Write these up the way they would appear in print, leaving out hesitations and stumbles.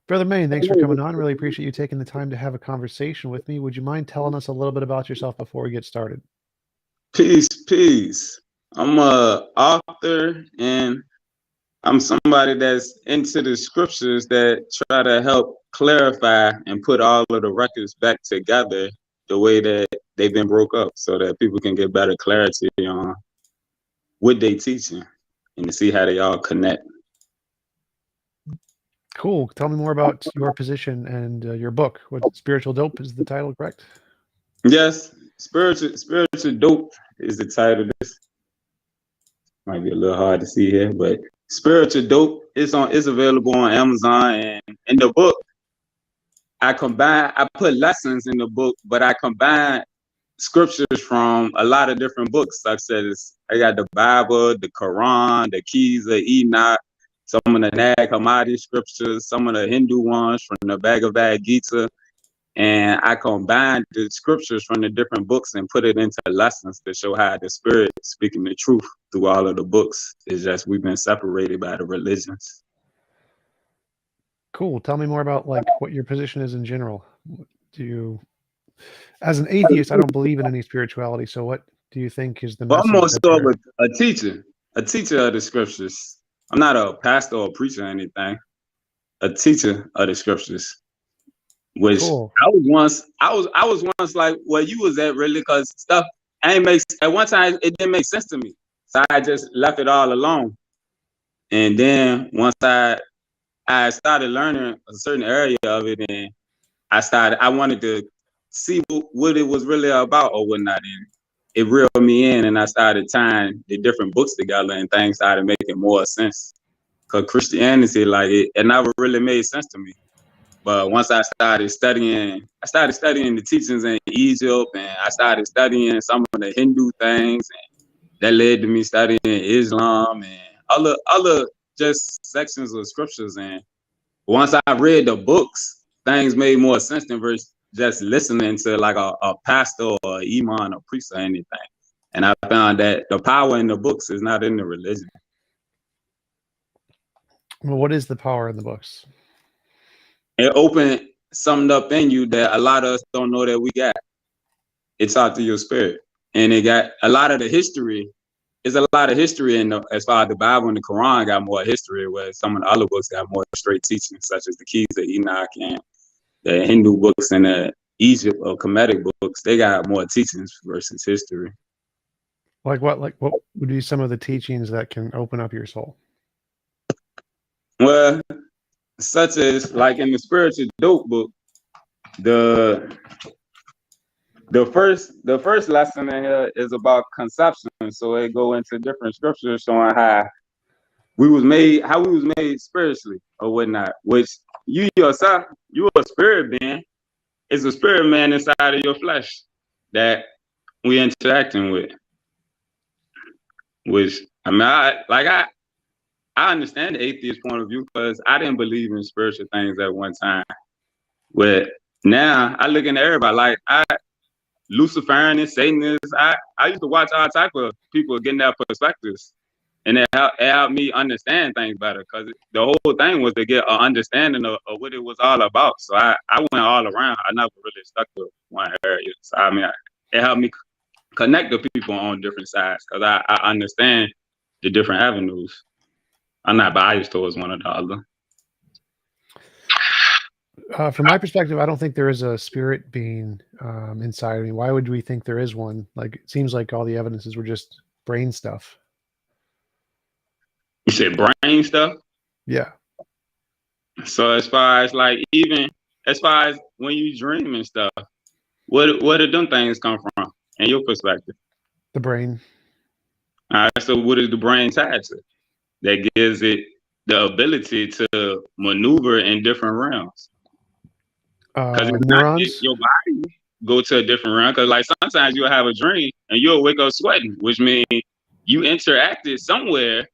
Brother Maine, thanks for coming on. Really appreciate you taking the time to have a conversation with me. Would you mind telling us a little bit about yourself before we get started? Peace, peace. I'm a author and I'm somebody that's into the scriptures that try to help clarify and put all of the records back together the way that they've been broke up so that people can get better clarity on what they teaching and to see how they all connect. Cool. Tell me more about your position and your book. What Spiritual Dope is the title, correct? Yes, spiritual dope is the title. This might be a little hard to see here, but spiritual dope is available on Amazon, and in the book I put lessons in the book, but I combine scriptures from a lot of different books. Like I said, I got the Bible, the Quran, the Keys of Enoch, some of the Nag Hammadi scriptures, some of the Hindu ones from the Bhagavad Gita. And I combined the scriptures from the different books and put it into lessons to show how the spirit is speaking the truth through all of the books. It's just we've been separated by the religions. Cool. Tell me more about like what your position is in general. As an atheist, I don't believe in any spirituality. So what do you think is the message? I'm more so of a teacher of the scriptures. I'm not a pastor or a preacher or anything. A teacher of the scriptures. Which cool. I was once like where you was at, really, because stuff at one time it didn't make sense to me. So I just left it all alone. And then once I started learning a certain area of it, and I wanted to see what it was really about or whatnot. And it reeled me in, and I started tying the different books together, and things started making more sense. Because Christianity, like it never really made sense to me. But once I started studying the teachings in Egypt, and I started studying some of the Hindu things, and that led to me studying Islam and other just sections of scriptures. And once I read the books, things made more sense than just listening to like a pastor or an imam or priest or anything. And I found that the power in the books is not in the religion. Well, what is the power in the books? It opened something up in you that a lot of us don't know that we got. It taught to your spirit. And it got a lot of the history. There's a lot of history as far as the Bible and the Quran got more history, where some of the other books got more straight teachings, such as the Keys of Enoch and the Hindu books and the Egypt or Kemetic books. They got more teachings versus history. Like what would be some of the teachings that can open up your soul? Well, such as like in the Spiritual Dope book, the first lesson in here is about conception. So it go into different scriptures showing how we was made spiritually or whatnot. Which you yourself, you a spirit being. It's a spirit man inside of your flesh that we interacting with. Which I mean, I understand the atheist point of view because I didn't believe in spiritual things at one time. But now I look into everybody like Luciferian and Satanists. I used to watch all type of people getting their perspectives, and it helped me understand things better because the whole thing was to get an understanding of what it was all about. So I went all around. I never really stuck to one area. So I mean, it helped me connect to people on different sides because I understand the different avenues. I'm not biased towards one or the other. From my perspective, I don't think there is a spirit being inside of me. Why would we think there is one? Like, it seems like all the evidences were just brain stuff. You said brain stuff? Yeah. So as far as like, even as far as when you dream and stuff, where did them things come from in your perspective? The brain. All right, so what is the brain tied to? That gives it the ability to maneuver in different realms. Because neurons? Your body go to a different realm. Because like sometimes you'll have a dream and you'll wake up sweating, which means you interacted somewhere,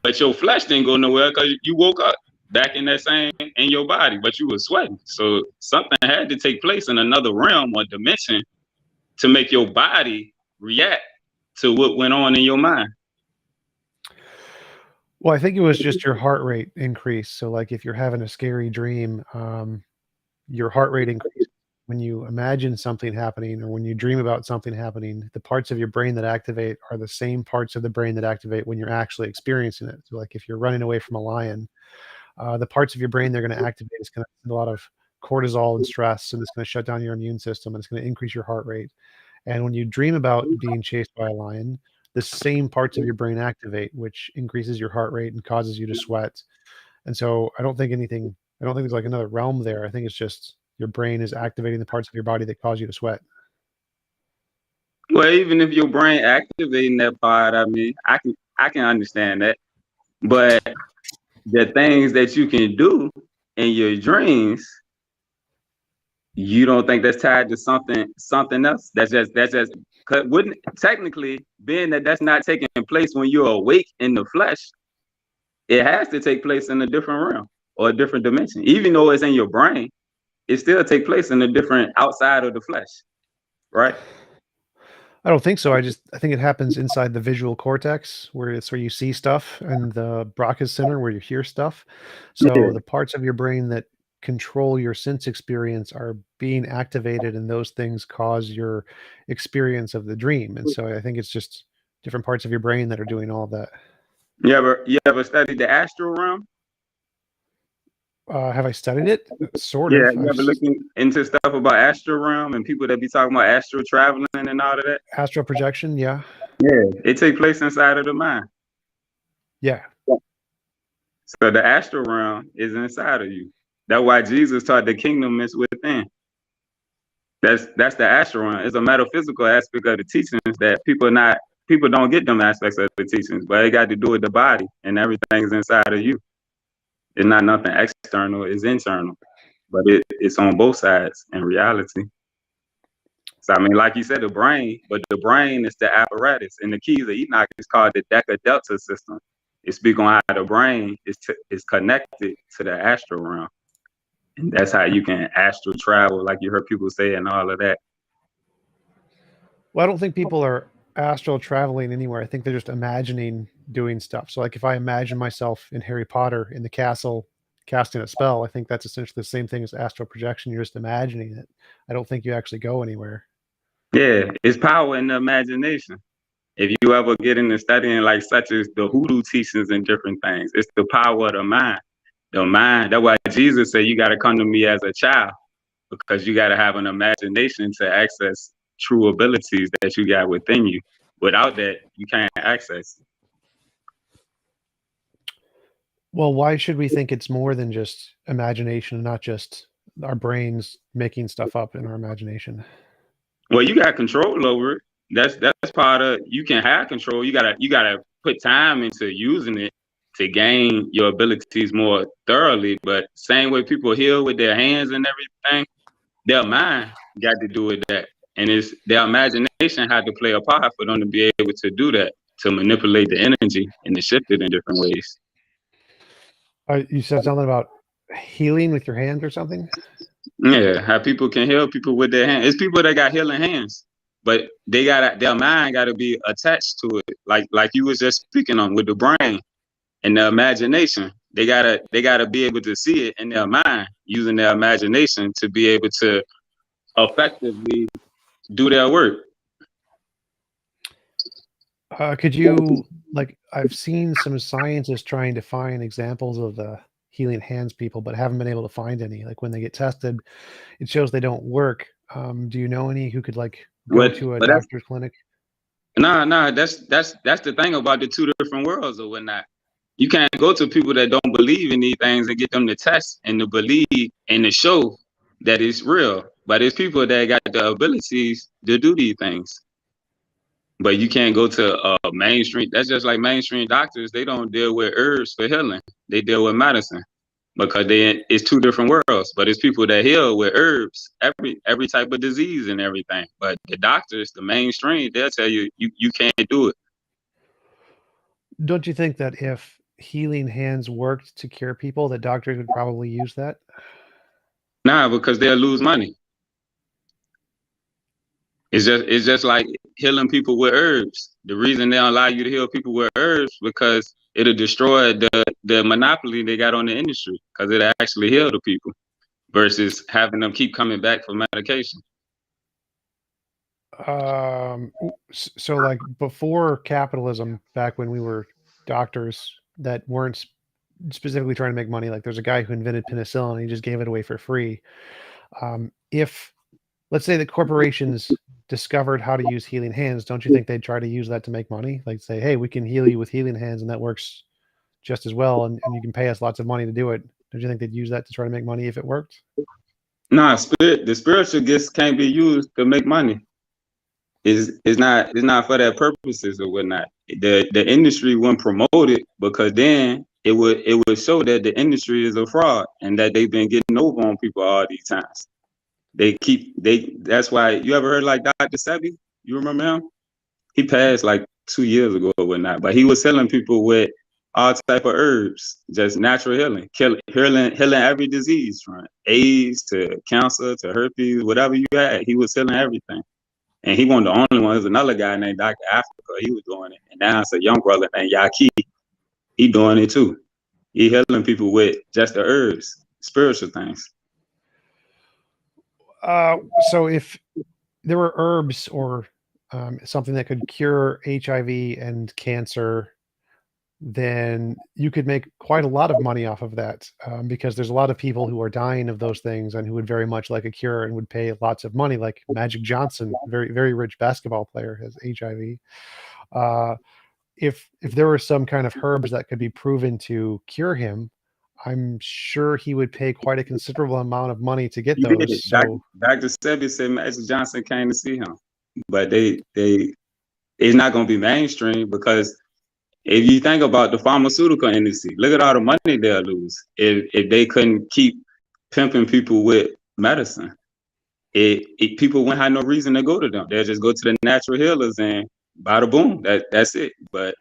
but your flesh didn't go nowhere because you woke up back in that same in your body, but you were sweating. So something had to take place in another realm or dimension to make your body react to what went on in your mind? Well, I think it was just your heart rate increase. So like if you're having a scary dream, your heart rate increases when you imagine something happening or when you dream about something happening. The parts of your brain that activate are the same parts of the brain that activate when you're actually experiencing it. So like if you're running away from a lion, the parts of your brain they're going to activate is going to send a lot of cortisol and stress, and it's going to shut down your immune system, and it's going to increase your heart rate. And when you dream about being chased by a lion, the same parts of your brain activate, which increases your heart rate and causes you to sweat. And so I don't think there's like another realm there. I think it's just your brain is activating the parts of your body that cause you to sweat. Well, even if your brain activating that part, I mean, I can understand that. But the things that you can do in your dreams, you don't think that's tied to something else? That's just wouldn't technically, being that that's not taking place when you're awake in the flesh, it has to take place in a different realm or a different dimension. Even though it's in your brain, it still take place in a different outside of the flesh, right? I don't think so. I think it happens inside the visual cortex, where it's where you see stuff, and the Broca's center where you hear stuff. So Yeah. the parts of your brain that control your sense experience are being activated, and those things cause your experience of the dream. And so I think it's just different parts of your brain that are doing all that. You ever studied the astral realm? Have I studied it? Sort Yeah, of. you ever looking into stuff about astral realm and people that be talking about astral traveling and all of that? Astral projection, yeah. Yeah, it take place inside of the mind. Yeah. So the astral realm is inside of you. That's why Jesus taught the kingdom is within. That's the astral realm. It's a metaphysical aspect of the teachings that people don't get them aspects of the teachings, but it got to do with the body and everything's inside of you. It's not nothing external, it's internal. But it's on both sides in reality. So I mean, like you said, the brain, but the brain is the apparatus, and the keys of Enoch is called the Deca Delta system. It speaks on how the brain is connected to the astral realm, and that's how you can astral travel, like you heard people say, and all of that. Well, I don't think people are astral traveling anywhere. I think they're just imagining doing stuff. So, like, if I imagine myself in Harry Potter in the castle casting a spell, I think that's essentially the same thing as astral projection. You're just imagining it. I don't think you actually go anywhere. Yeah, it's power in the imagination. If you ever get into studying like such as the hoodoo teachings and different things, it's the power of the mind. The mind. That's why Jesus said you got to come to me as a child, because you got to have an imagination to access true abilities that you got within you. Without that, you can't access. Well, why should we think it's more than just imagination and not just our brains making stuff up in our imagination? Well, you got control over it. That's part of, you can have control. You gotta put time into using it to gain your abilities more thoroughly. But same way people heal with their hands and everything, their mind got to do with that. And it's their imagination had to play a part for them to be able to do that, to manipulate the energy and to shift it in different ways. You said something about healing with your hands or something? Yeah, how people can heal people with their hands. It's people that got healing hands, but their mind gotta be attached to it. Like you was just speaking on with the brain and the imagination. They gotta be able to see it in their mind, using their imagination to be able to effectively do their work. Could you, like, I've seen some scientists trying to find examples of the healing hands people, but haven't been able to find any. Like when they get tested, it shows they don't work. Do you know any who could like go to a But that's doctor's clinic? that's the thing about the two different worlds or whatnot. You can't go to people that don't believe in these things and get them to test and to believe and to show that it's real. But it's people that got the abilities to do these things. But you can't go to mainstream. That's just like mainstream doctors. They don't deal with herbs for healing. They deal with medicine because it's two different worlds. But it's people that heal with herbs, every type of disease and everything. But the doctors, the mainstream, they'll tell you you can't do it. Don't you think that if healing hands worked to cure people, that doctors would probably use that? Nah, because they'll lose money. It's just like healing people with herbs. The reason they don't allow you to heal people with herbs because it'll destroy the monopoly they got on the industry because it'll actually heal the people versus having them keep coming back for medication. So like before capitalism, back when we were doctors that weren't specifically trying to make money, like there's a guy who invented penicillin and he just gave it away for free. If let's say that corporations discovered how to use healing hands, don't you think they'd try to use that to make money? Like say, hey, we can heal you with healing hands and that works just as well, and you can pay us lots of money to do it. Don't you think they'd use that to try to make money if it worked? Nah, the spiritual gifts can't be used to make money. It's not for that purposes or whatnot. The industry wouldn't promote it because then it would show that the industry is a fraud and that they've been getting over on people all these times. That's why you ever heard like Dr. Sebi? You remember him? He passed like 2 years ago or whatnot, but he was healing people with all type of herbs, just natural healing, healing every disease from AIDS to cancer to herpes, whatever you had. He was healing everything. And he wasn't the only one. There's another guy named Dr. Africa. He was doing it. And now it's a young brother named Yaki. He doing it too. He healing people with just the herbs, spiritual things. So if there were herbs or something that could cure HIV and cancer, then you could make quite a lot of money off of that, because there's a lot of people who are dying of those things and who would very much like a cure and would pay lots of money. Like Magic Johnson, very very rich basketball player, has HIV. If there were some kind of herbs that could be proven to cure him, I'm sure he would pay quite a considerable amount of money to get those. So Dr. Sebi said Magic Johnson came to see him, but it's not going to be mainstream because if you think about the pharmaceutical industry, look at all the money they'll lose if they couldn't keep pimping people with medicine. People wouldn't have no reason to go to them. They'll just go to the natural healers and bada boom, that's it. But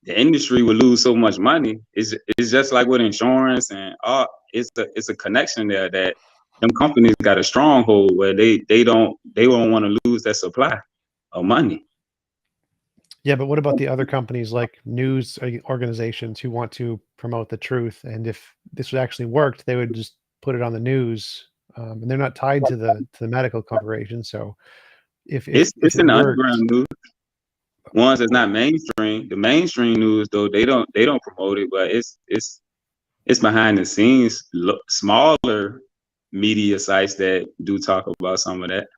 the industry will lose so much money. It's just like with insurance and all. It's a connection there that them companies got a stronghold where they don't want to lose that supply of money. Yeah, but what about the other companies like news organizations who want to promote the truth? And if this actually worked, they would just put it on the news, and they're not tied to the medical corporation. So if it's it in the worked, underground news, ones that's not mainstream. The mainstream news though they don't promote it, but it's behind the scenes, smaller media sites that do talk about some of that.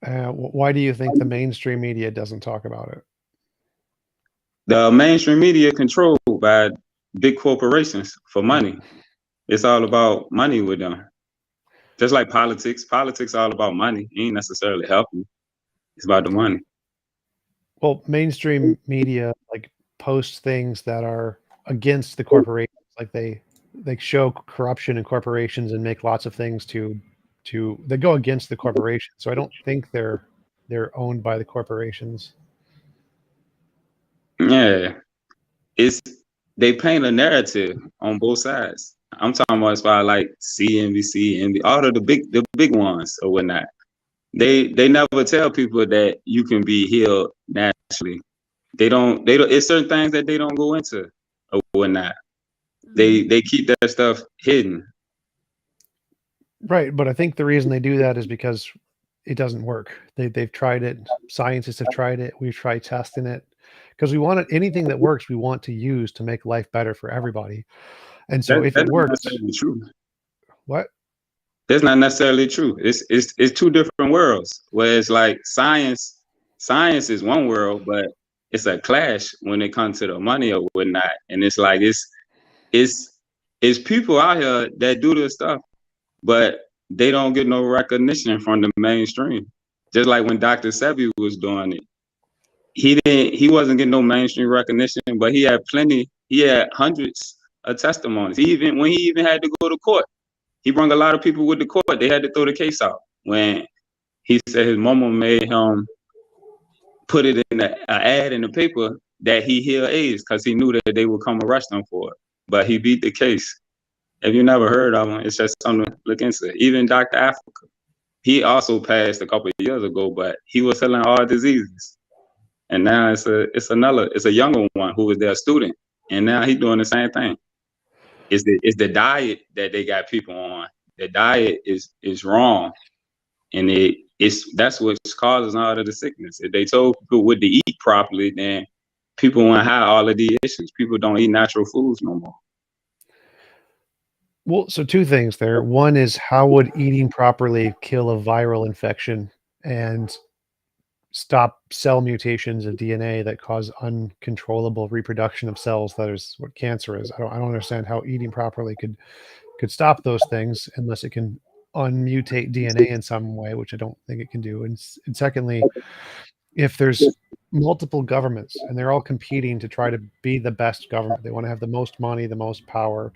why do you think the mainstream media doesn't talk about it? The mainstream media controlled by big corporations for money. It's all about money with them. Just like politics. Politics all about money. It ain't necessarily helping. It's about the money. Well, mainstream media like posts things that are against the corporations. Like they show corruption in corporations and make lots of things to they go against the corporation. So I don't think they're owned by the corporations. Yeah. They paint a narrative on both sides. I'm talking about as far like CNBC and all of the big ones or whatnot. They never tell people that you can be healed naturally. They don't. It's certain things that they don't go into or whatnot. They keep that stuff hidden. Right, but I think the reason they do that is because it doesn't work. They've tried it. Scientists have tried it. We've tried testing it because we want anything that works. We want to use to make life better for everybody. And so if it works, true. What? That's not necessarily true. It's two different worlds. Where it's like science is one world, but it's a clash when it comes to the money or whatnot. And it's like it's people out here that do this stuff, but they don't get no recognition from the mainstream. Just like when Dr. Sebi was doing it, he wasn't getting no mainstream recognition, but he had hundreds of testimonies. When he even had to go to court, he brought a lot of people with the court. They had to throw the case out when he said his mama made him put it in an ad in the paper that he healed AIDS because he knew that they would come arrest him for it. But he beat the case. If you never heard of him, it's just something to look into. Even Dr. Africa, he also passed a couple of years ago, but he was selling all diseases. And now it's a younger one who was their student, and now he's doing the same thing. It's the diet that they got people on. The diet is wrong, and that's what's causing all of the sickness. If they told people what to eat properly, then people won't have all of these issues. People don't eat natural foods no more. Well, so two things there. One is, how would eating properly kill a viral infection and stop cell mutations of DNA that cause uncontrollable reproduction of cells? That is what cancer is. I don't understand how eating properly could stop those things unless it can unmutate DNA in some way, which I don't think it can do. And secondly, if there's multiple governments and they're all competing to try to be the best government, they want to have the most money, the most power,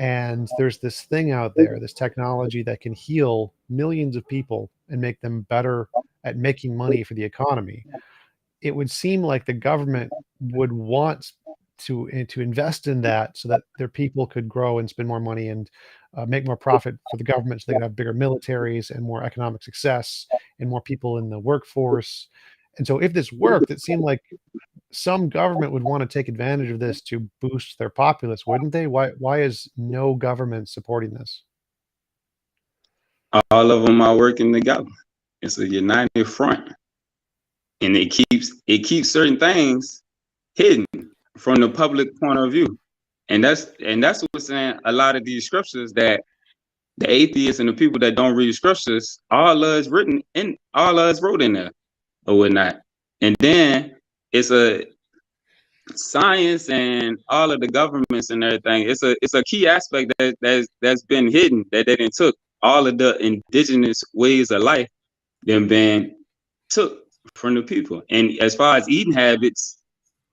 and there's this thing out there, this technology that can heal millions of people and make them better at making money for the economy, it would seem like the government would want to invest in that so that their people could grow and spend more money and make more profit for the government, so they could have bigger militaries and more economic success and more people in the workforce. And so if this worked, it seemed like some government would want to take advantage of this to boost their populace, wouldn't they? Why is no government supporting this? All of them are working together. It's a united front, and it keeps certain things hidden from the public point of view. And that's what's saying a lot of these scriptures, that the atheists and the people that don't read scriptures, all of it's written in, all of it's wrote in there or whatnot. And then it's a science and all of the governments and everything. It's a key aspect that's been hidden, that they didn't took all of the indigenous ways of life, then been took from the people. And as far as eating habits,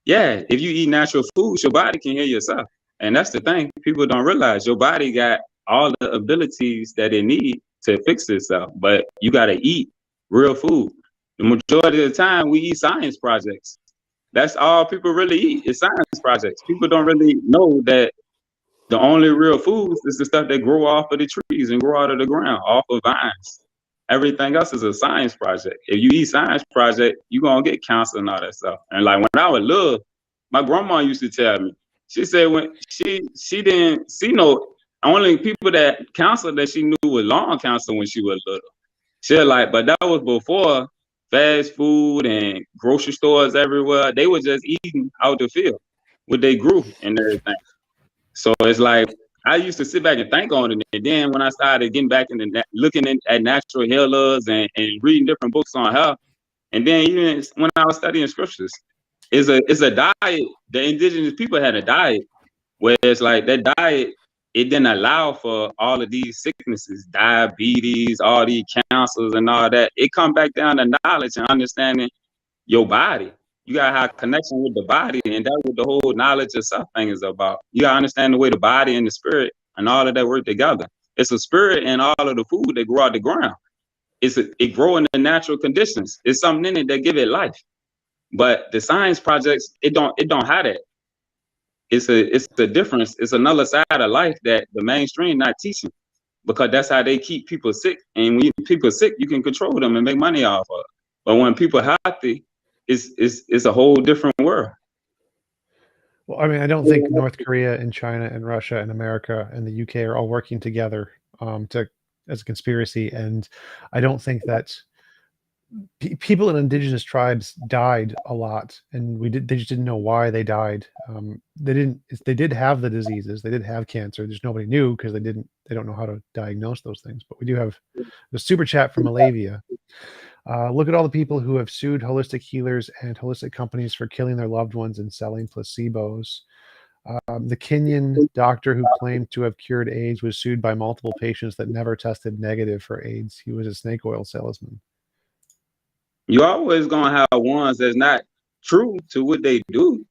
yeah, if you eat natural foods, your body can heal yourself. And that's the thing people don't realize. Your body got all the abilities that it need to fix itself, but you got to eat real food. The majority of the time, we eat science projects. That's all people really eat, is science projects. People don't really know that the only real foods is the stuff that grow off of the trees and grow out of the ground, off of vines. Everything else is a science project. If you eat science project, you're going to get cancer and all that stuff. And like when I was little, my grandma used to tell me, she said when she didn't see only people that cancer that she knew was lung cancer when she was little. She was like, but that was before fast food and grocery stores everywhere. They were just eating out the field what they grew and everything. So it's like, I used to sit back and think on it. And then when I started getting back into looking at natural healers and reading different books on health, and then even when I was studying scriptures, it's a diet. The indigenous people had a diet where it's like that diet, it didn't allow for all of these sicknesses, diabetes, all these cancers and all that. It come back down to knowledge and understanding your body. You gotta have connection with the body, and that's what the whole knowledge of self thing is about. You gotta understand the way the body and the spirit and all of that work together. It's a spirit and all of the food that grow out the ground. It grow in the natural conditions. It's something in it that give it life. But the science projects, it don't have that. It's a difference. It's another side of life that the mainstream not teaching, because that's how they keep people sick. And when people sick, you can control them and make money off of it. But when people healthy, it's a whole different world. Well, I mean, I don't think North Korea and China and Russia and America and the UK are all working together as a conspiracy, and I don't think that people in indigenous tribes died a lot, and they just didn't know why they died. They did have the diseases, they did have cancer, just nobody knew because they don't know how to diagnose those things. But we do have the super chat from Malavia. Look at all the people who have sued holistic healers and holistic companies for killing their loved ones and selling placebos. The Kenyan doctor who claimed to have cured AIDS was sued by multiple patients that never tested negative for AIDS. He was a snake oil salesman. You always gonna have ones that's not true to what they do.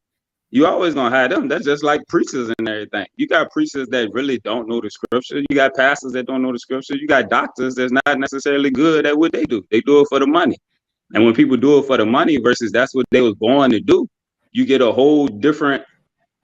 You always gonna have them. That's just like preachers and everything. You got preachers that really don't know the scripture. You got pastors that don't know the scripture. You got doctors that's not necessarily good at what they do. They do it for the money. And when people do it for the money versus that's what they was born to do, you get a whole different,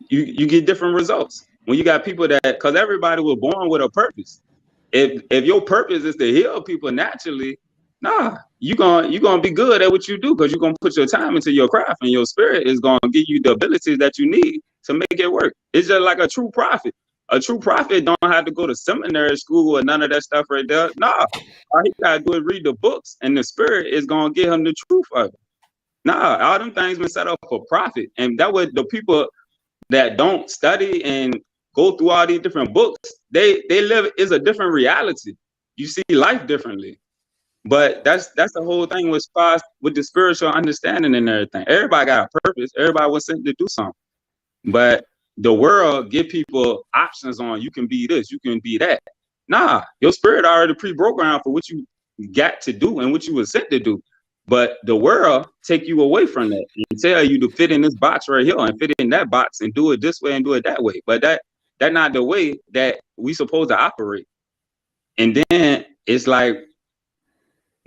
you get different results. When you got people because everybody was born with a purpose. If your purpose is to heal people naturally, Nah, you're gonna be good at what you do because you're gonna put your time into your craft, and your spirit is gonna give you the abilities that you need to make it work. It's just like a true prophet. A true prophet don't have to go to seminary school or none of that stuff right there. Nah, all he gotta do is read the books, and the spirit is gonna give him the truth of it. Nah, all them things been set up for profit, and that was the people that don't study and go through all these different books. They live is a different reality. You see life differently. But that's the whole thing with the spiritual understanding and everything. Everybody got a purpose. Everybody was sent to do something. But the world give people options on you can be this, you can be that. Nah, your spirit already pre-programmed for what you got to do and what you were sent to do. But the world take you away from that and tell you to fit in this box right here and fit in that box and do it this way and do it that way. But that's not the way that we supposed to operate. And then it's like,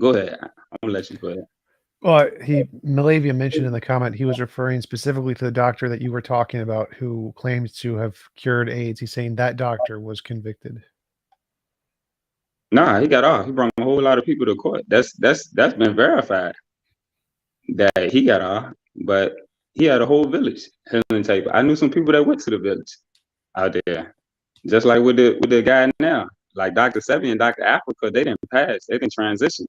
go ahead. I'm gonna let you go ahead. Well, Malavia mentioned in the comment he was referring specifically to the doctor that you were talking about who claims to have cured AIDS. He's saying that doctor was convicted. Nah, he got off. He brought a whole lot of people to court. That's been verified that he got off. But he had a whole village healing tape. I knew some people that went to the village out there, just like with the guy now, like Dr. Sebi and Dr. Africa. They didn't pass. They didn't transition.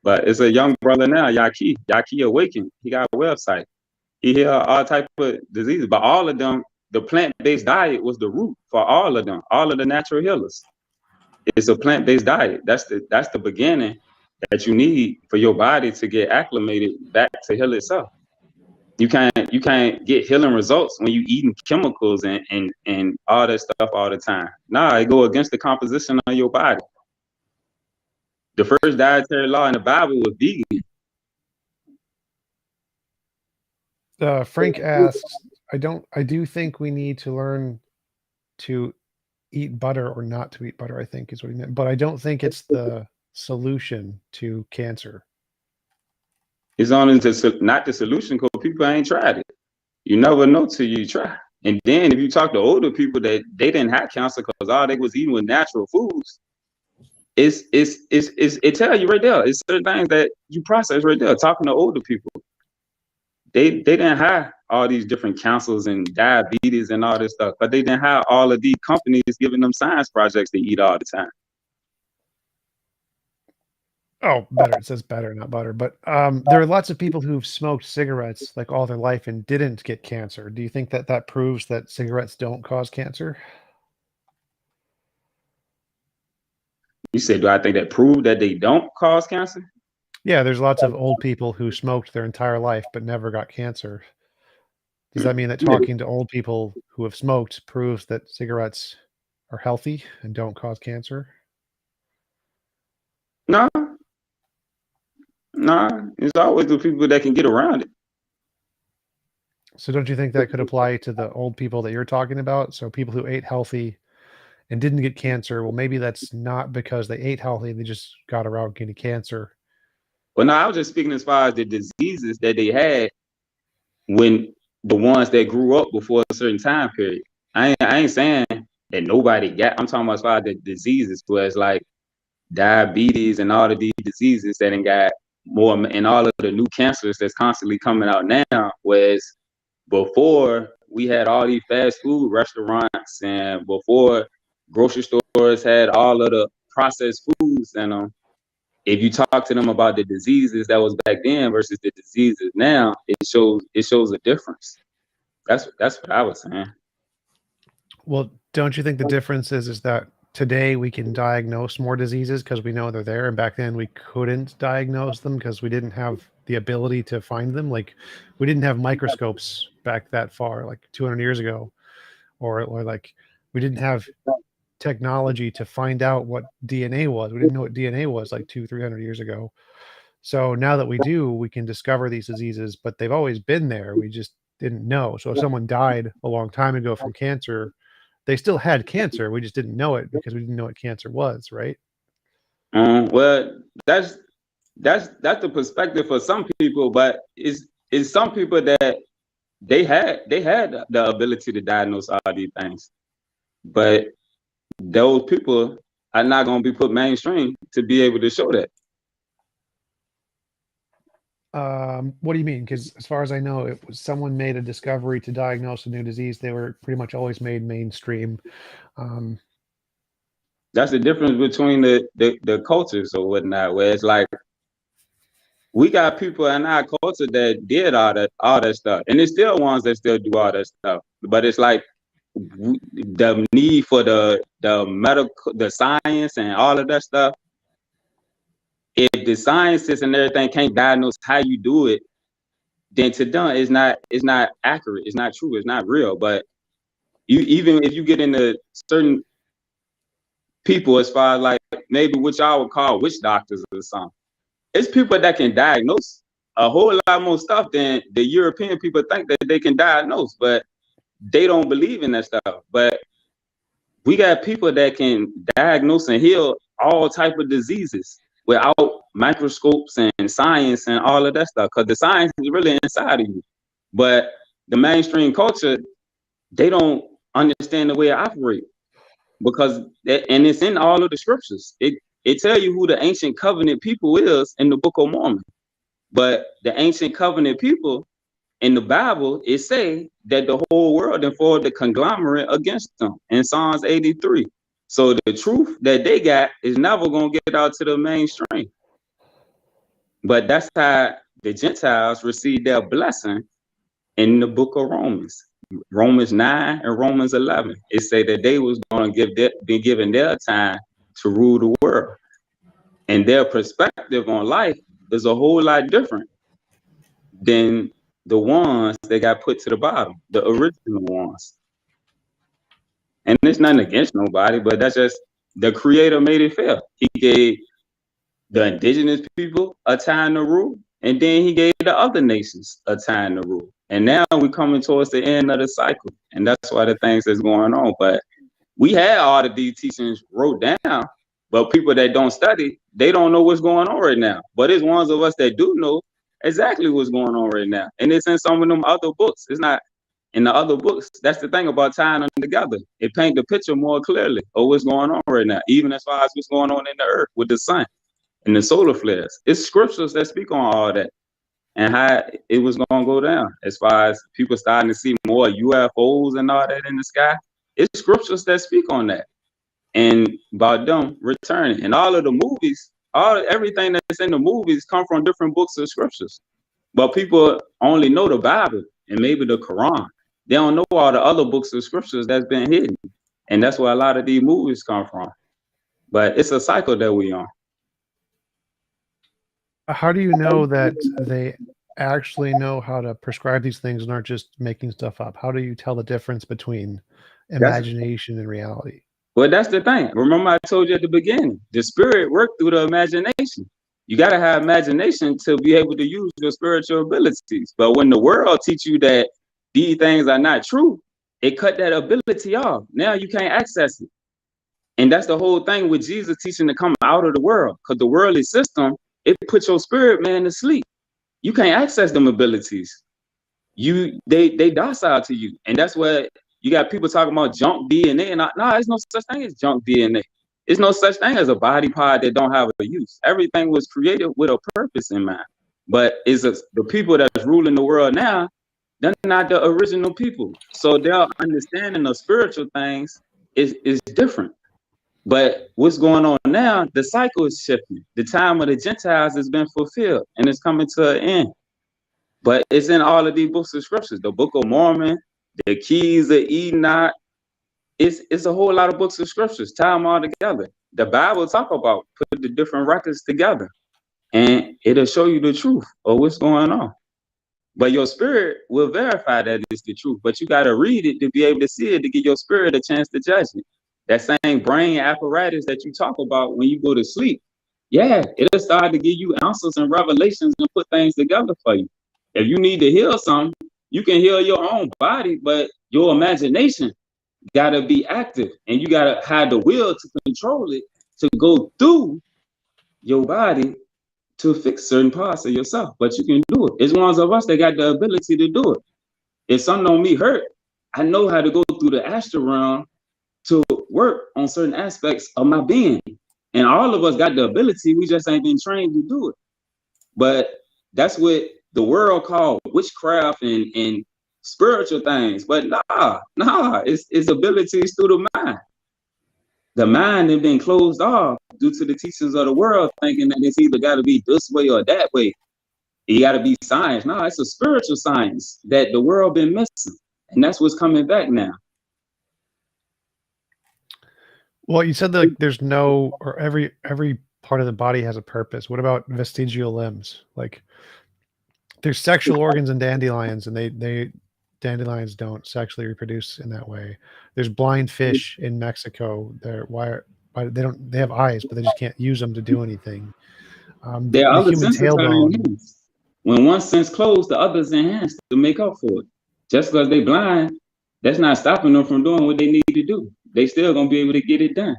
But it's a young brother now, Yaki Awakened. He got a website. He healed all type of diseases, but all of them, the plant-based diet was the root for all of them, all of the natural healers. It's a plant-based diet. That's the beginning that you need for your body to get acclimated back to heal itself. You can't get healing results when you eating chemicals and all that stuff all the time. Nah, it go against the composition of your body. The first dietary law in the Bible was vegan. Frank asks, I do think we need to learn to eat butter or not to eat butter, I think is what he meant. But I don't think it's the solution to cancer. It's only not the solution because people ain't tried it. You never know till you try. And then if you talk to older people that they didn't have cancer because all they was eating was natural foods, it tell you right there. It's certain things that you process right there. Talking to older people, they didn't have all these different cancers and diabetes and all this stuff, but they didn't have all of these companies giving them science projects to eat all the time. Oh, better. It says better, not butter. But there are lots of people who've smoked cigarettes like all their life and didn't get cancer. Do you think that proves that cigarettes don't cause cancer? You said, do I think that proved that they don't cause cancer? Yeah, there's lots of old people who smoked their entire life but never got cancer. Does that mean that talking to old people who have smoked proves that cigarettes are healthy and don't cause cancer? No. It's always the people that can get around it. So don't you think that could apply to the old people that you're talking about? So people who ate healthy and didn't get cancer, well, maybe that's not because they ate healthy, they just got around getting cancer. Well, no, I was just speaking as far as the diseases that they had when the ones that grew up before a certain time period. I ain't saying that nobody got, I'm talking about as far as the diseases, where it's like diabetes and all of these diseases that ain't got more, and all of the new cancers that's constantly coming out now, whereas before we had all these fast food restaurants and before grocery stores had all of the processed foods in them. If you talk to them about the diseases that was back then versus the diseases now, it shows a difference. That's what I was saying. Well, don't you think the difference is that today we can diagnose more diseases because we know they're there, and back then we couldn't diagnose them because we didn't have the ability to find them? Like we didn't have microscopes back that far, like 200 years ago, or like we didn't have technology to find out what DNA was. We didn't know what DNA was like 200-300 years ago. So now that we do, we can discover these diseases, but they've always been there. We just didn't know. So if someone died a long time ago from cancer, they still had cancer. We just didn't know it because we didn't know what cancer was, right? Well, that's the perspective for some people, but it's some people that they had the ability to diagnose all these things, but those people are not going to be put mainstream to be able to show that. What do you mean? Because as far as I know, it was someone made a discovery to diagnose a new disease. They were pretty much always made mainstream. That's the difference between the cultures or whatnot, where it's like we got people in our culture that did all that stuff, and there's still ones that still do all that stuff. But it's like the need for the medical, the science, and all of that stuff. If the scientists and everything can't diagnose how you do it, then to them it's not accurate, it's not true, it's not real. But even if you get into certain people, as far as like maybe what y'all would call witch doctors or something, it's people that can diagnose a whole lot more stuff than the European people think that they can diagnose, but they don't believe in that stuff. But we got people that can diagnose and heal all type of diseases without microscopes and science and all of that stuff, because the science is really inside of you. But the mainstream culture, they don't understand the way it operates, because and it's in all of the scriptures. It tell you who the ancient covenant people is in the Book of Mormon. But the ancient covenant people in the Bible, it say that the whole world and formed the conglomerate against them in Psalms 83. So the truth that they got is never going to get out to the mainstream. But that's how the Gentiles received their blessing in the book of Romans. Romans 9 and Romans 11. It say that they was going to be given their time to rule the world. And their perspective on life is a whole lot different than the ones that got put to the bottom, the original ones. And it's nothing against nobody, but that's just the Creator made it fair. He gave the indigenous people a time to rule, and then he gave the other nations a time to rule. And now we're coming towards the end of the cycle, and that's why the things that's going on. But we had all of these teachings wrote down, but people that don't study, they don't know what's going on right now. But it's ones of us that do know exactly what's going on right now, and it's in some of them other books. It's not in the other books. That's the thing about tying them together. It paints the picture more clearly of what's going on right now, even as far as what's going on in the earth with the sun and the solar flares. It's scriptures that speak on all that and how it was going to go down. As far as people starting to see more UFOs and all that in the sky, it's scriptures that speak on that and about them returning. And all of the movies, everything that's in the movies come from different books of scriptures. But people only know the Bible and maybe the Quran. They don't know all the other books of scriptures that's been hidden. And that's where a lot of these movies come from. But it's a cycle that we on. How do you know that they actually know how to prescribe these things and aren't just making stuff up? How do you tell the difference between imagination and reality? Well, that's the thing. Remember I told you at the beginning, the spirit worked through the imagination. You got to have imagination to be able to use your spiritual abilities. But when the world teach you that these things are not true, it cut that ability off. Now you can't access it. And that's the whole thing with Jesus teaching to come out of the world, because the worldly system, it puts your spirit man to sleep. You can't access them abilities. They docile to you. And that's where you got people talking about junk DNA. And no, there's no such thing as junk DNA. There's no such thing as a body part that don't have a use. Everything was created with a purpose in mind. But the people that's ruling the world now, they're not the original people. So their understanding of spiritual things is different. But what's going on now, the cycle is shifting. The time of the Gentiles has been fulfilled and it's coming to an end. But it's in all of these books of scriptures, the Book of Mormon, the Keys of Enoch. It's a whole lot of books of scriptures, tie them all together. The Bible talk about put the different records together and it'll show you the truth of what's going on. But your spirit will verify that it's the truth, but you got to read it to be able to see it, to give your spirit a chance to judge it. That same brain apparatus that you talk about when you go to sleep, yeah, it'll start to give you answers and revelations and put things together for you. If you need to heal something, you can heal your own body, but your imagination gotta be active and you gotta have the will to control it, to go through your body to fix certain parts of yourself. But you can do it. It's ones of us that got the ability to do it. If something on me hurt, I know how to go through the astral realm to work on certain aspects of my being. And all of us got the ability, we just ain't been trained to do it. But That's what the world called witchcraft and spiritual things. But nah, it's abilities through the mind. The mind has been closed off due to the teachings of the world, thinking that it's either got to be this way or that way. You got to be science. No, it's a spiritual science that the world been missing, and that's what's coming back now. Well, you said that like, there's no, or every part of the body has a purpose. What about vestigial limbs? Like, there's sexual organs in dandelions, and dandelions don't sexually reproduce in that way. There's blind fish in Mexico. Why they have eyes, but they just can't use them to do anything. There are the other human senses that are tailbone. enhanced. When one sense closed, the other's enhanced to make up for it. Just because they blind, that's not stopping them from doing what they need to do. They still gonna be able to get it done.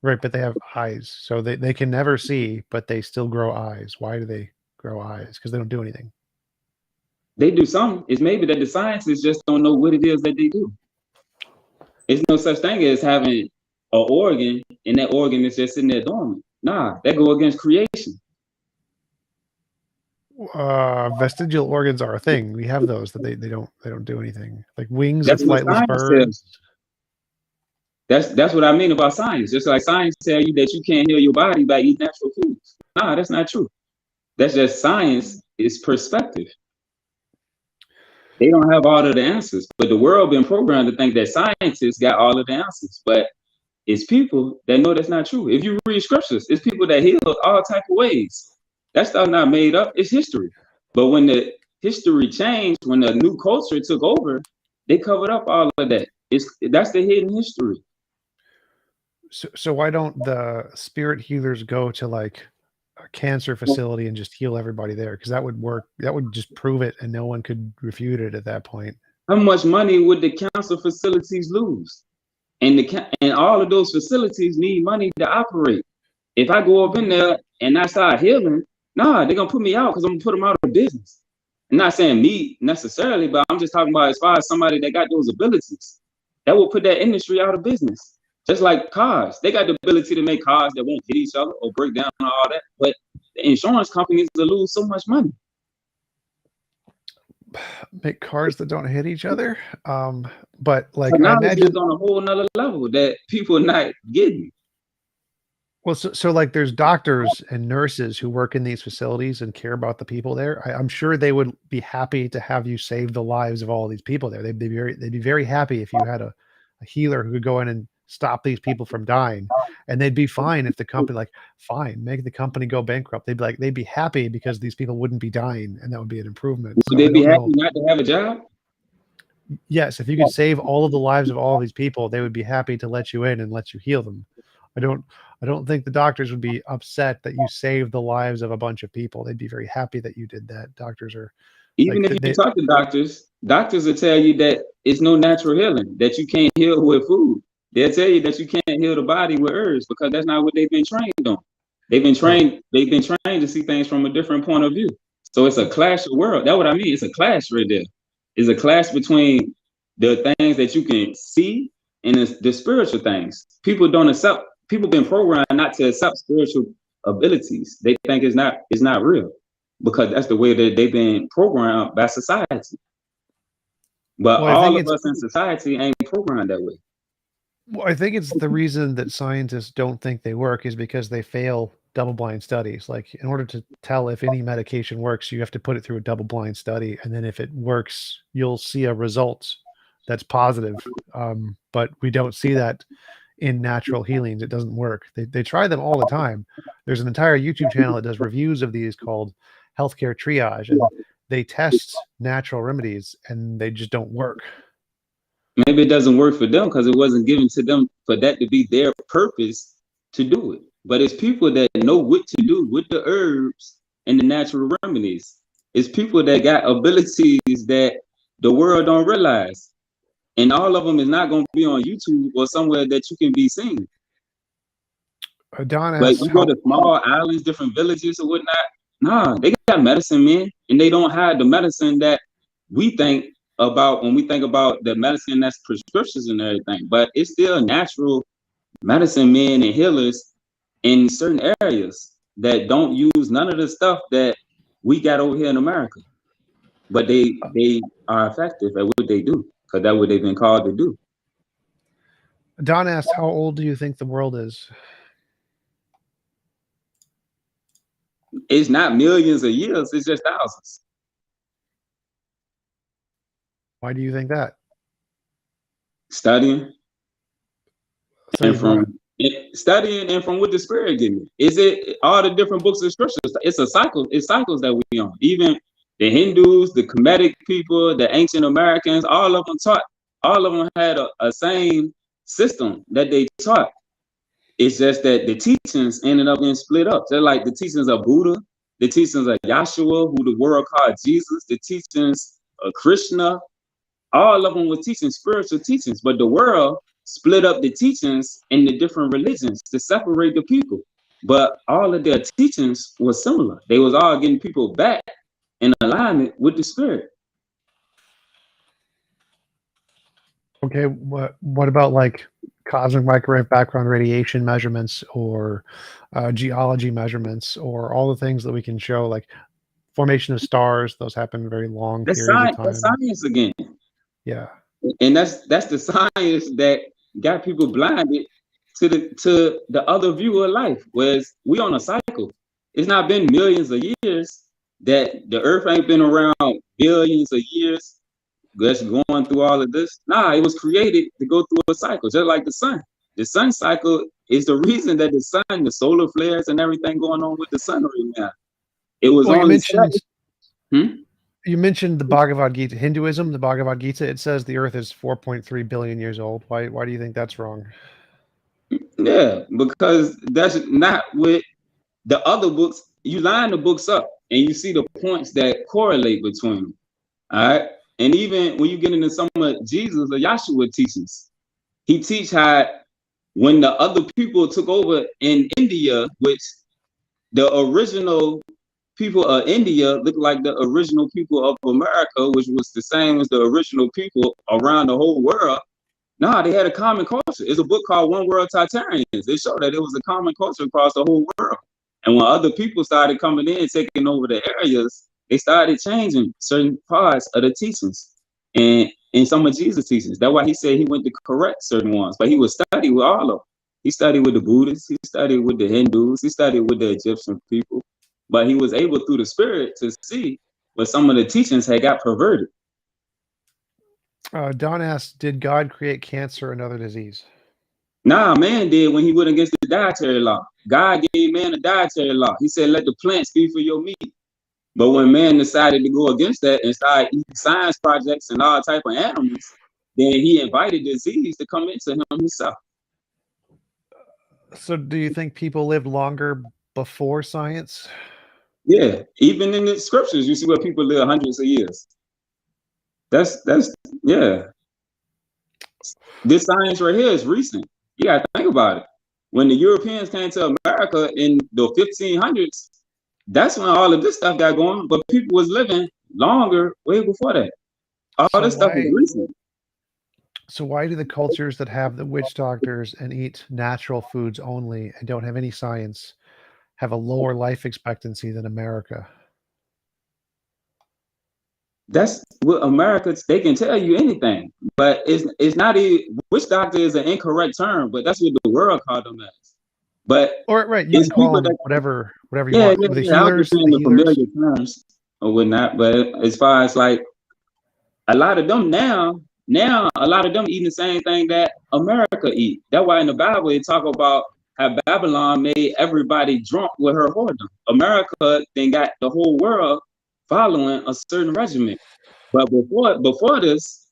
Right, but they have eyes, so they can never see, but they still grow eyes. Why do they grow eyes? Because they don't do anything. They do something. It's maybe that the scientists just don't know what it is that they do. It's no such thing as having an organ and that organ is just sitting there dormant. Nah, that go against creation. Vestigial organs are a thing. We have those that they don't do anything. Like wings That's of what flightless science birds. says. That's what I mean about science. Just like science tell you that you can't heal your body by eating natural foods. Nah, that's not true. That's just science is perspective. They don't have all of the answers, but the world been programmed to think that scientists got all of the answers. But it's people that know that's not true. If you read scriptures, it's people that heal all type of ways. That stuff not made up. It's history. But when the history changed, when the new culture took over, they covered up all of that. That's the hidden history. So why don't the spirit healers go to like a cancer facility and just heal everybody there? Because that would work. That would just prove it, and no one could refute it at that point. How much money would the cancer facilities lose? And all of those facilities need money to operate. If I go up in there and I start healing, nah, they're gonna put me out because I'm gonna put them out of business. I'm not saying me necessarily, but I'm just talking about as far as somebody that got those abilities, that will put that industry out of business. Just like cars, they got the ability to make cars that won't hit each other or break down and all that, but the insurance companies will lose so much money. Make cars that don't hit each other. But like I imagine on a whole nother level that people are not getting. Well, so like there's doctors and nurses who work in these facilities and care about the people there. I'm sure they would be happy to have you save the lives of all these people there. They'd be very happy if you had a healer who could go in and stop these people from dying, and they'd be fine if the company fine, make the company go bankrupt. They'd be happy because these people wouldn't be dying, and that would be an improvement. Would they be happy not to have a job? Yes, if you could save all of the lives of all these people, they would be happy to let you in and let you heal them. I don't think the doctors would be upset that you saved the lives of a bunch of people. They'd be very happy that you did that. Doctors are even if you talk to doctors will tell you that it's no natural healing, that you can't heal with food. They'll tell you that you can't heal the body with herbs because that's not what they've been trained on. They've been trained to see things from a different point of view. So it's a clash of world. That's what I mean. It's a clash right there. It's a clash between the things that you can see and the spiritual things. People been programmed not to accept spiritual abilities. They think it's not real because that's the way that they've been programmed by society. But all of us in society ain't programmed that way. Well, I think it's the reason that scientists don't think they work is because they fail double-blind studies. Like in order to tell if any medication works, you have to put it through a double-blind study, and then if it works, you'll see a result that's positive. But we don't see that in natural healings. It doesn't work. They try them all the time. There's an entire YouTube channel that does reviews of these called Healthcare Triage, and they test natural remedies and they just don't work. Maybe it doesn't work for them because it wasn't given to them for that to be their purpose to do it. But it's people that know what to do with the herbs and the natural remedies. It's people that got abilities that the world don't realize. And all of them is not going to be on YouTube or somewhere that you can be seen. Like you go to small islands, different villages or whatnot. Nah, they got medicine men, and they don't have the medicine that we think about when we think about the medicine that's prescriptions and everything. But it's still natural medicine men and healers in certain areas that don't use none of the stuff that we got over here in America. But they are effective at what they do because that's what they've been called to do. Don asked, how old do you think the world is? It's not millions of years, it's just thousands. Why do you think that? Studying. And from studying and from what the Spirit gave me. Is it all the different books of scriptures? It's a cycle, it's cycles that we on. Even the Hindus, the Kemetic people, the ancient Americans, all of them had a same system that they taught. It's just that the teachings ended up being split up. Just like the teachings of Buddha, the teachings of Yahshua, who the world called Jesus, the teachings of Krishna, all of them were teaching spiritual teachings, but the world split up the teachings in the different religions to separate the people. But all of their teachings were similar. They was all getting people back in alignment with the Spirit. Okay, what about like cosmic microwave background radiation measurements or geology measurements or all the things that we can show, like formation of stars? Those happen very long periods of time. That's science again. Yeah, and that's the science that got people blinded to the other view of life. Whereas we on a cycle. It's not been millions of years that the Earth ain't been around billions of years. Just going through all of this. Nah, it was created to go through a cycle, just like the sun. The sun cycle is the reason that the sun, the solar flares and everything going on with the sun right now. It was only you mentioned the Bhagavad Gita, Hinduism, the Bhagavad Gita. It says the Earth is 4.3 billion years old. Why do you think that's wrong? Yeah, because that's not what the other books. You line the books up and you see the points that correlate between them. All right. And even when you get into some of Jesus or Yahshua teachings, he teach how when the other people took over in India, which the original people of India looked like the original people of America, which was the same as the original people around the whole world. Nah, they had a common culture. It's a book called One World Titarians. They showed that it was a common culture across the whole world. And when other people started coming in, taking over the areas, they started changing certain parts of the teachings and in some of Jesus' teachings. That's why he said he went to correct certain ones, but he would study with all of them. He studied with the Buddhists, he studied with the Hindus, he studied with the Egyptian people, but he was able through the Spirit to see what some of the teachings had got perverted. Don asked, did God create cancer and other disease? Nah, man did when he went against the dietary law. God gave man a dietary law. He said, let the plants be for your meat. But when man decided to go against that and started eating science projects and all type of animals, then he invited disease to come into him himself. So do you think people lived longer before science? Yeah, even in the scriptures, you see where people live hundreds of years. That's yeah. This science right here is recent. You gotta think about it. When the Europeans came to America in the 1500s, that's when all of this stuff got going, but people was living longer way before that. All this stuff is recent. So why do the cultures that have the witch doctors and eat natural foods only and don't have any science have a lower life expectancy than America? That's what America, they can tell you anything, but it's not even, witch doctor is an incorrect term, but that's what the world called them as. But right, you can call them whatever you want. The healers, the familiar terms or whatnot. But as far as like a lot of them now a lot of them eating the same thing that America eat. That's why in the Bible they talk about how Babylon made everybody drunk with her whoredom. America then got the whole world following a certain regimen. But before this,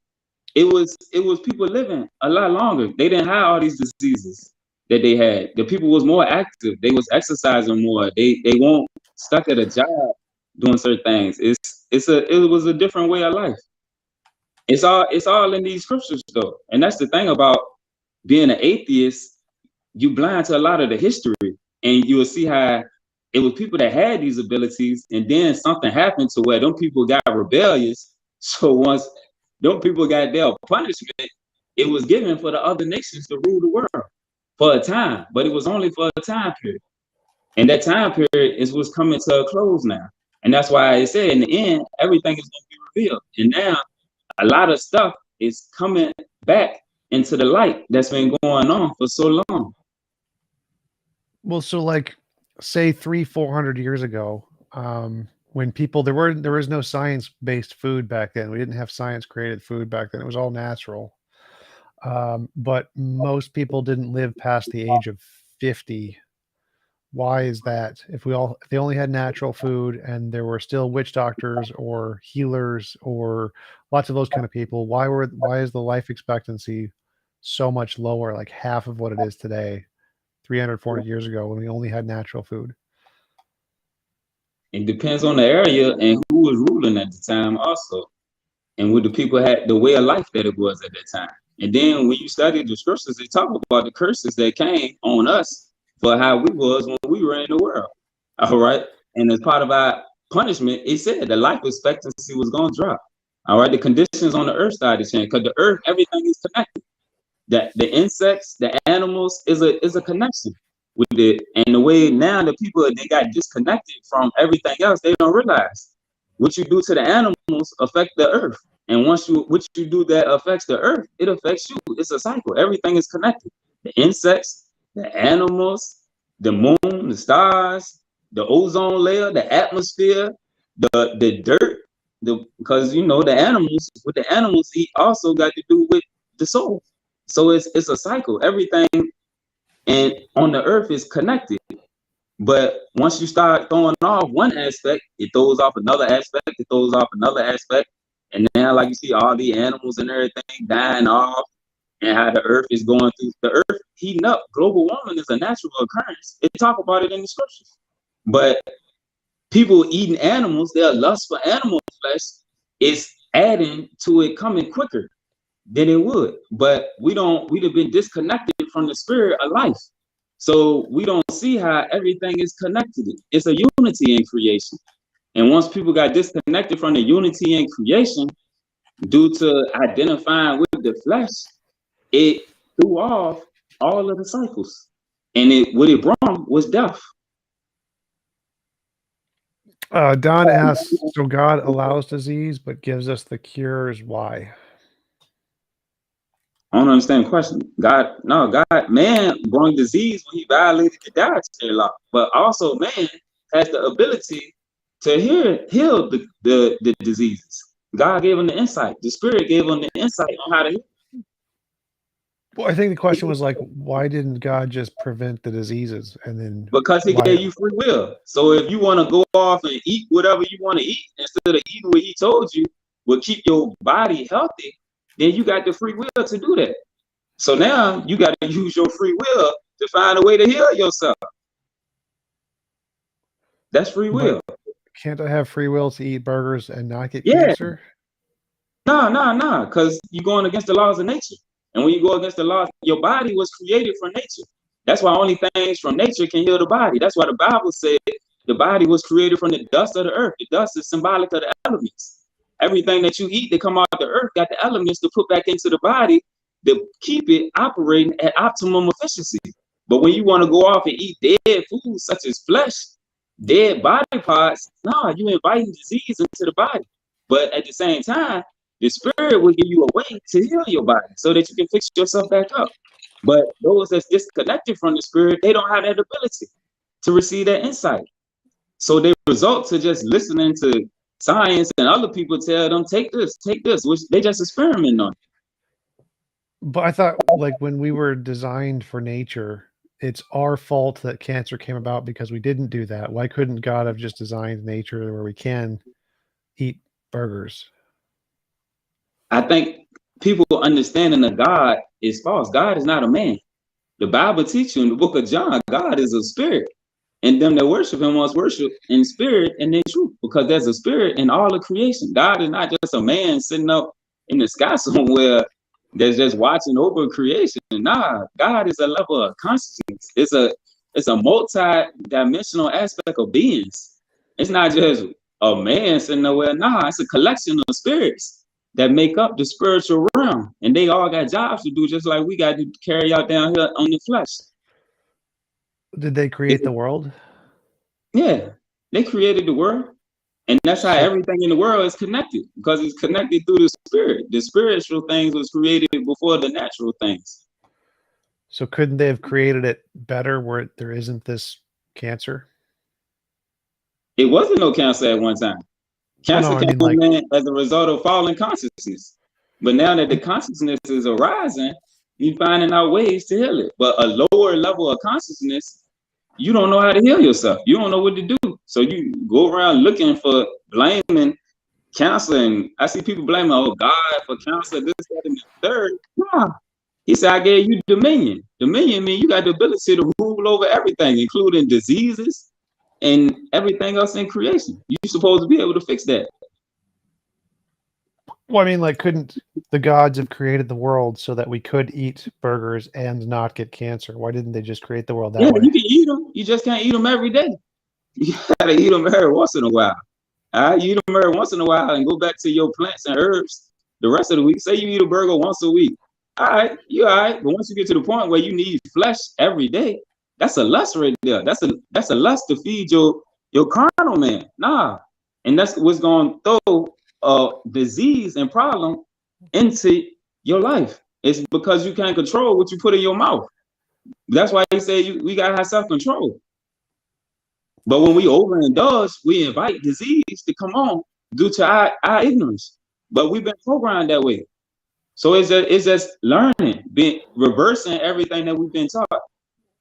it was people living a lot longer. They didn't have all these diseases that they had. The people was more active. They was exercising more. They weren't stuck at a job doing certain things. It was a different way of life. It's all in these scriptures though. And that's the thing about being an atheist, you blind to a lot of the history, and you will see how it was people that had these abilities, and then something happened to where them people got rebellious. So once them people got their punishment, it was given for the other nations to rule the world for a time, but it was only for a time period. And that time period is what's coming to a close now. And that's why I said in the end, everything is going to be revealed. And now a lot of stuff is coming back into the light that's been going on for so long. Well, so like, say 300-400 years ago, when people there was no science-based food back then. We didn't have science-created food back then. It was all natural. But most people didn't live past the age of 50. Why is that? If they only had natural food and there were still witch doctors or healers or lots of those kind of people, why is the life expectancy so much lower, like half of what it is today, 300-400 years ago when we only had natural food? It depends on the area and who was ruling at the time also. And what the people had, the way of life that it was at that time. And then when you study the scriptures, they talk about the curses that came on us for how we was when we were in the world. All right. And as part of our punishment, it said the life expectancy was going to drop. All right. The conditions on the earth started to change because the earth, everything is connected. That the insects, the animals is a connection with it. And the way now the people, they got disconnected from everything else, they don't realize what you do to the animals affect the earth. And what you do that affects the earth, it affects you. It's a cycle. Everything is connected. The insects, the animals, the moon, the stars, the ozone layer, the atmosphere, the dirt, because you know the animals, what the animals eat also got to do with the soul. So it's a cycle. Everything and on the earth is connected. But once you start throwing off one aspect, it throws off another aspect, it throws off another aspect. And now, like you see all the animals and everything dying off, and how the earth is going through the earth heating up. Global warming is a natural occurrence. They talk about it in the scriptures. But people eating animals, their lust for animal flesh is adding to it coming quicker than it would. But we'd have been disconnected from the spirit of life. So we don't see how everything is connected. It's a unity in creation. And once people got disconnected from the unity in creation due to identifying with the flesh, it threw off all of the cycles. And what it brought was death. Don asks, so God allows disease but gives us the cures. Why? I don't understand the question. Man brought disease when he violated the dietary law, but also man has the ability to heal the diseases. God gave him the insight. The Spirit gave him the insight on how to heal. Well, I think the question was like, why didn't God just prevent the diseases and then? Because he gave you free will. So if you want to go off and eat whatever you want to eat instead of eating what he told you will keep your body healthy, then you got the free will to do that. So now you got to use your free will to find a way to heal yourself. That's free will. But can't I have free will to eat burgers and not get cancer? No, because you're going against the laws of nature. And when you go against the laws, your body was created from nature. That's why only things from nature can heal the body. That's why the Bible said the body was created from the dust of the earth. The dust is symbolic of the elements. Everything that you eat that come out of the earth got the elements to put back into the body to keep it operating at optimum efficiency. But when you want to go off and eat dead foods such as flesh, dead body parts, you're inviting disease into the body. But at the same time, the Spirit will give you a way to heal your body so that you can fix yourself back up. But those that's disconnected from the Spirit, they don't have that ability to receive that insight. So they result to just listening to science and other people tell them, take this, which they just experiment on. But I thought, like, when we were designed for nature, it's our fault that cancer came about because we didn't do that. Why couldn't God have just designed nature where we can eat burgers? I think people understanding of God is false. God is not a man. The Bible teaches you in the book of John, God is a spirit. And them that worship him must worship in spirit and in truth, because there's a spirit in all of creation. God is not just a man sitting up in the sky somewhere that's just watching over creation. Nah, God is a level of consciousness. It's a multi-dimensional aspect of beings. It's not just a man sitting nowhere. Nah, it's a collection of spirits that make up the spiritual realm. And they all got jobs to do, just like we got to carry out down here on the flesh. Did they create the world? Yeah, they created the world. And that's how everything in the world is connected, because it's connected through the spirit. The spiritual things was created before the natural things. So couldn't they have created it better where there isn't this cancer? It wasn't no cancer at one time. Cancer Well, no, I mean, came like, in as a result of fallen consciousness. But now that the consciousness is arising, you're finding out ways to heal it. But a lower level of consciousness, you don't know how to heal yourself. You don't know what to do. So you go around looking for blaming cancer. And I see people blaming, oh, God, for cancer, this, that, and the third. Nah. He said, I gave you dominion. Dominion means you got the ability to rule over everything, including diseases and everything else in creation. You're supposed to be able to fix that. well, I mean, like, couldn't the gods have created the world so that we could eat burgers and not get cancer? Why didn't they just create the world that way? You can eat them. You just can't eat them every day. You gotta eat them every once in a while. All right, you eat them every once in a while and go back to your plants and herbs the rest of the week. Say you eat a burger once a week. All right, you're all right. But once you get to the point where you need flesh every day, that's a lust right there. That's a lust to feed your carnal man. Nah. And that's what's going to throw disease and problem into your life. It's because you can't control what you put in your mouth. That's why he said we gotta have self-control. But when we overindulge, we invite disease to come on due to our ignorance. But we've been programmed that way. So it's just learning, reversing everything that we've been taught,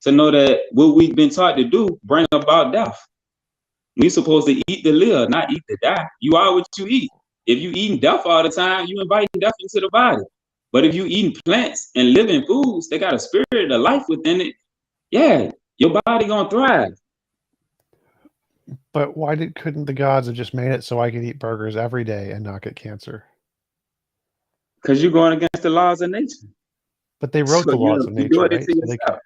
to know that what we've been taught to do bring about death. We're supposed to eat to live, not eat to die. You are what you eat. If you eating death all the time, you inviting death into the body. But if you eating plants and living foods, they got a spirit of life within it. Yeah, your body gonna thrive. But why couldn't the gods have just made it so I could eat burgers every day and not get cancer? Because you're going against the laws of nature. But they wrote the laws of nature, right? So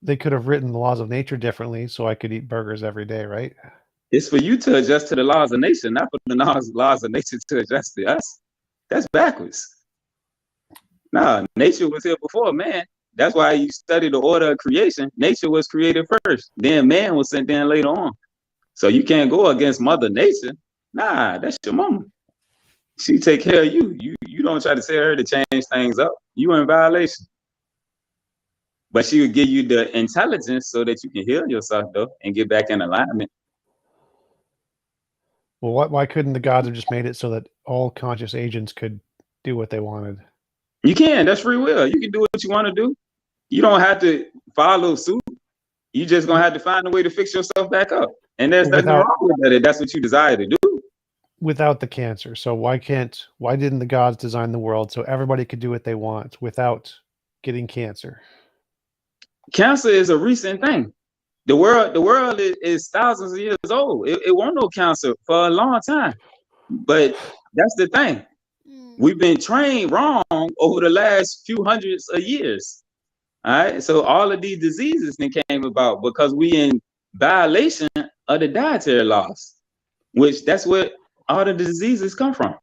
they could have written the laws of nature differently so I could eat burgers every day, right? It's for you to adjust to the laws of nature, not for the laws of nature to adjust to us. That's backwards. Nah, nature was here before man. That's why you study the order of creation. Nature was created first. Then man was sent in later on. So you can't go against Mother Nature. Nah, that's your mama. She take care of you. You don't try to tell her to change things up. You in violation. But she would give you the intelligence so that you can heal yourself, though, and get back in alignment. Well, why couldn't the gods have just made it so that all conscious agents could do what they wanted? You can. That's free will. You can do what you want to do. You don't have to follow suit. You just gonna have to find a way to fix yourself back up. And there's nothing wrong with that. That's what you desire to do. Without the cancer. So why didn't the gods design the world so everybody could do what they want without getting cancer? Cancer is a recent thing. The world is thousands of years old. It won't no cancer for a long time. But that's the thing. We've been trained wrong over the last few hundreds of years. All right. So all of these diseases came about because we in violation of the dietary laws, which that's where all the diseases come from.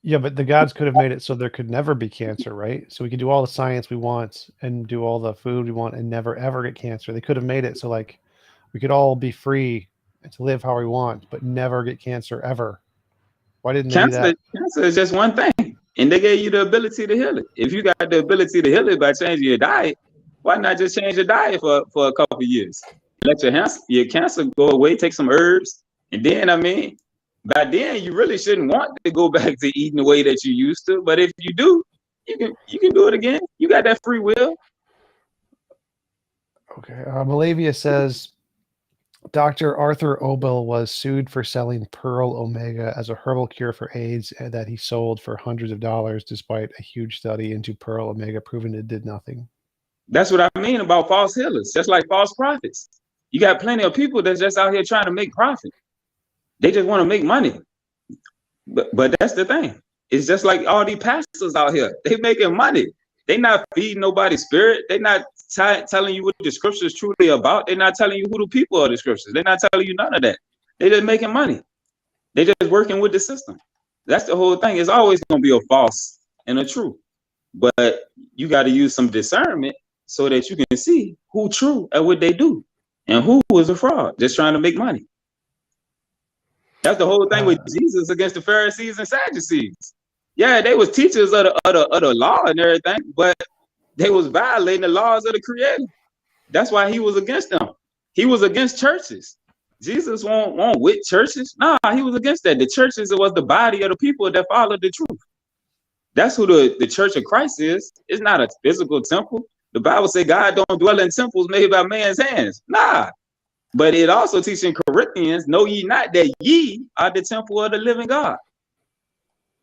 Yeah, but the gods could have made it so there could never be cancer, right? So we could do all the science we want and do all the food we want and never ever get cancer. They could have made it so like we could all be free to live how we want, but never get cancer ever. Why didn't they do that? Cancer is just one thing, and they gave you the ability to heal it. If you got the ability to heal it by changing your diet, why not just change your diet for a couple of years? Let your cancer go away, take some herbs, and then, I mean, by then you really shouldn't want to go back to eating the way that you used to. But if you do, you can do it again. You got that free will. Okay. Malavia says Dr. Arthur Obel was sued for selling Pearl Omega as a herbal cure for AIDS that he sold for hundreds of dollars, despite a huge study into Pearl Omega proving it did nothing. That's what I mean about false healers, just like false prophets. You got plenty of people that's just out here trying to make profit. They just want to make money. But that's the thing. It's just like all these pastors out here. They making money. They not feeding nobody's spirit. They not telling you what the scripture is truly about. They're not telling you who the people are the scriptures. They're not telling you none of that. They just making money. They just working with the system. That's the whole thing. It's always going to be a false and a true. But you got to use some discernment so that you can see who true at what they do and who is a fraud, just trying to make money. That's the whole thing with Jesus against the Pharisees and Sadducees. Yeah, they was teachers of the law and everything, but they was violating the laws of the Creator. That's why he was against them. He was against churches. Jesus won't with churches. Nah, he was against that. The churches was the body of the people that followed the truth. That's who the church of Christ is. It's not a physical temple. The Bible says God don't dwell in temples made by man's hands. Nah. But it also teaches in Corinthians, know ye not that ye are the temple of the living God.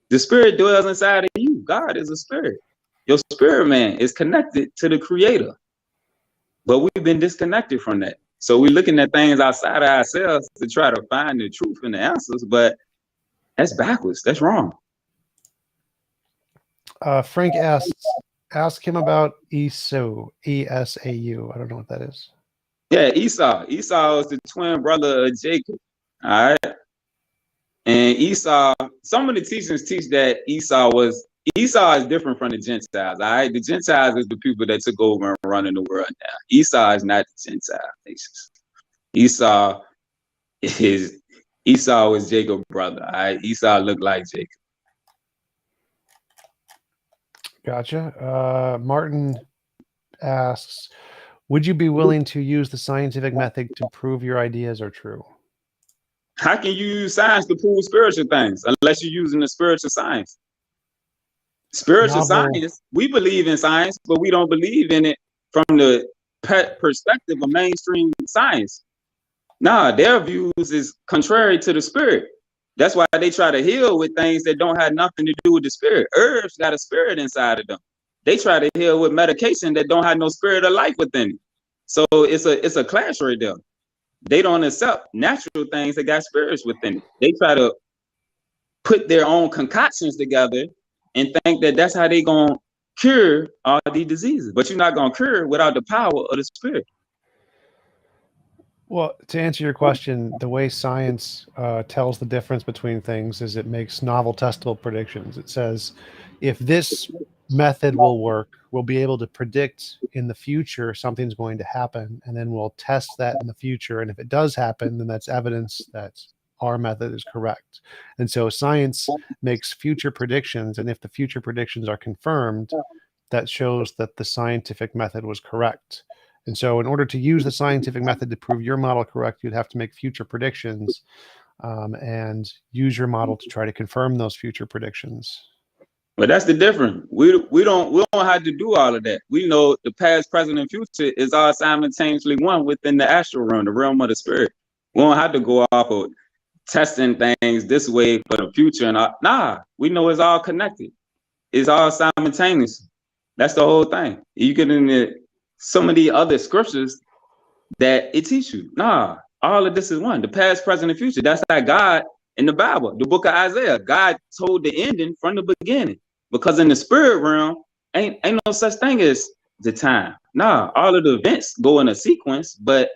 The spirit dwells inside of you. God is a spirit. Your spirit man is connected to the Creator. But we've been disconnected from that. So we're looking at things outside of ourselves to try to find the truth and the answers, but that's backwards. That's wrong. Frank asks, ask him about Esau, E-S-A-U. I don't know what that is. Yeah, Esau. Esau is the twin brother of Jacob. All right. And Esau, some of the teachings teach that Esau is different from the Gentiles. All right. The Gentiles is the people that took over and running the world now. Esau is not the Gentile nations. Esau is Jacob's brother. All right. Esau looked like Jacob. Gotcha. Martin asks, would you be willing to use the scientific method to prove your ideas are true? How can you use science to prove spiritual things unless you're using the spiritual science? Spiritual science, we believe in science, but we don't believe in it from the perspective of mainstream science. Nah, their views is contrary to the spirit. That's why they try to heal with things that don't have nothing to do with the spirit. Herbs got a spirit inside of them. They try to heal with medication that don't have no spirit of life within it. So it's a clash right there. They don't accept natural things that got spirits within it. They try to put their own concoctions together and think that that's how they gonna cure all these diseases. But you're not gonna cure without the power of the spirit. Well, to answer your question, the way science tells the difference between things is it makes novel testable predictions. It says, if this method will work, we'll be able to predict in the future something's going to happen, and then we'll test that in the future. And if it does happen, then that's evidence that our method is correct. And so science makes future predictions, and if the future predictions are confirmed, that shows that the scientific method was correct. And so in order to use the scientific method to prove your model correct, you'd have to make future predictions and use your model to try to confirm those future predictions. But that's the difference. We don't have to do all of that. We know the past, present, and future is all simultaneously one within the astral realm, the realm of the spirit. We don't have to go off of testing things this way for the future and all. Nah, we know it's all connected. It's all simultaneous. That's the whole thing. You get into some of the other scriptures that it teach you. Nah, all of this is one. The past, present, and future. That's how God in the Bible, the book of Isaiah, God told the ending from the beginning. Because in the spirit realm, ain't no such thing as the time. Nah, all of the events go in a sequence, but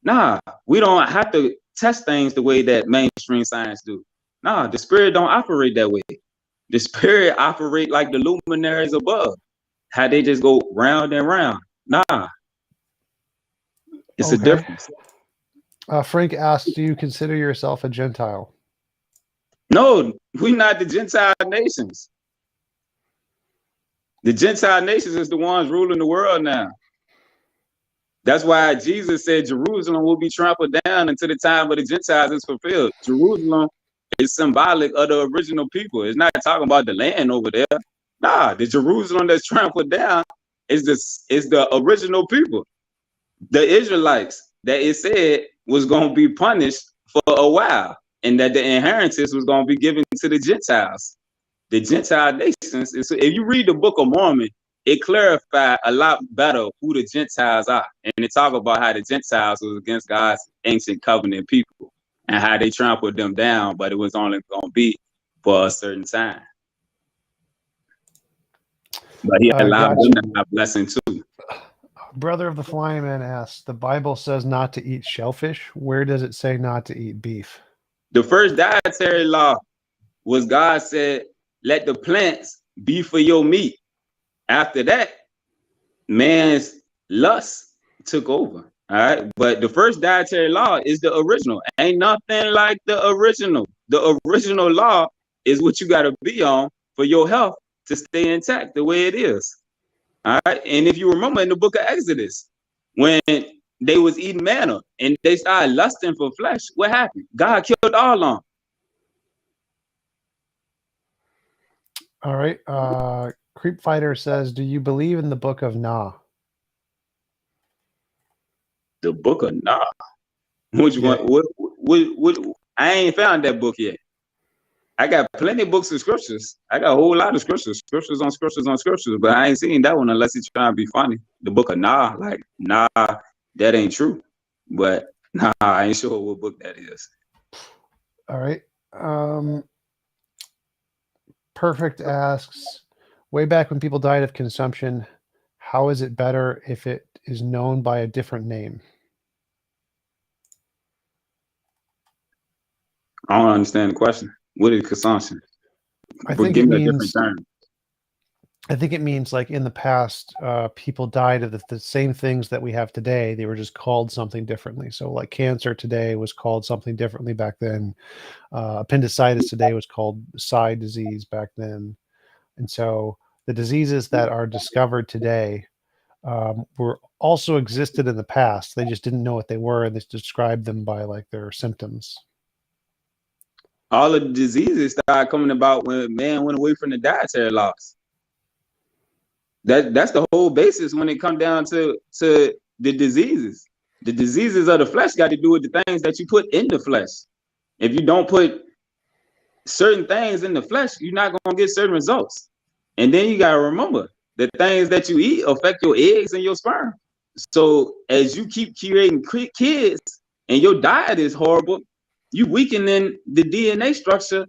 nah, we don't have to test things the way that mainstream science do. Nah, the spirit don't operate that way. The spirit operate like the luminaries above. How they just go round and round. Nah, it's a difference. Frank asked, do you consider yourself a Gentile? No, we're not the Gentile nations. The Gentile nations is the ones ruling the world now. That's why Jesus said Jerusalem will be trampled down until the time of the Gentiles is fulfilled. Jerusalem is symbolic of the original people. It's not talking about the land over there. Nah, the Jerusalem that's trampled down is the original people. The Israelites that it said was going to be punished for a while, and that the inheritance was going to be given to the Gentiles. The Gentile nations, if you read the Book of Mormon, it clarified a lot better who the Gentiles are. And it talk about how the Gentiles was against God's ancient covenant people and how they trampled them down, but it was only going to be for a certain time. But he allowed them to have blessing too. Brother of the Flying Man asks, the Bible says not to eat shellfish. Where does it say not to eat beef? The first dietary law was God said, let the plants be for your meat. After that, man's lust took over. All right. But the first dietary law is the original. Ain't nothing like the original. The original law is what you got to be on for your health to stay intact the way it is. All right. And if you remember in the book of Exodus, when they was eating manna and they started lusting for flesh, what happened? God killed all of them. All right. Creep Fighter says, do you believe in the book of Nah? The book of Nah. Which one? What? I ain't found that book yet. I got plenty of books of scriptures. I got a whole lot of scriptures on scriptures on scriptures, but I ain't seen that one unless he's trying to be funny. The book of Nah, like, nah, that ain't true. But nah, I ain't sure what book that is. All right. Perfect asks, way back when people died of consumption, how is it better if it is known by a different name? I don't understand the question. What is consumption? I think give it me means, a different term. I think it means like in the past, people died of the same things that we have today. They were just called something differently. So like cancer today was called something differently back then. Appendicitis today was called side disease back then. And so the diseases that are discovered today were also existed in the past. They just didn't know what they were, and they described them by like their symptoms. All of the diseases started coming about when man went away from the dietary laws. That's the whole basis when it comes down to the diseases. The diseases of the flesh got to do with the things that you put in the flesh. If you don't put certain things in the flesh, you're not going to get certain results. And then you got to remember the things that you eat affect your eggs and your sperm. So as you keep creating kids and your diet is horrible, you weakening the DNA structure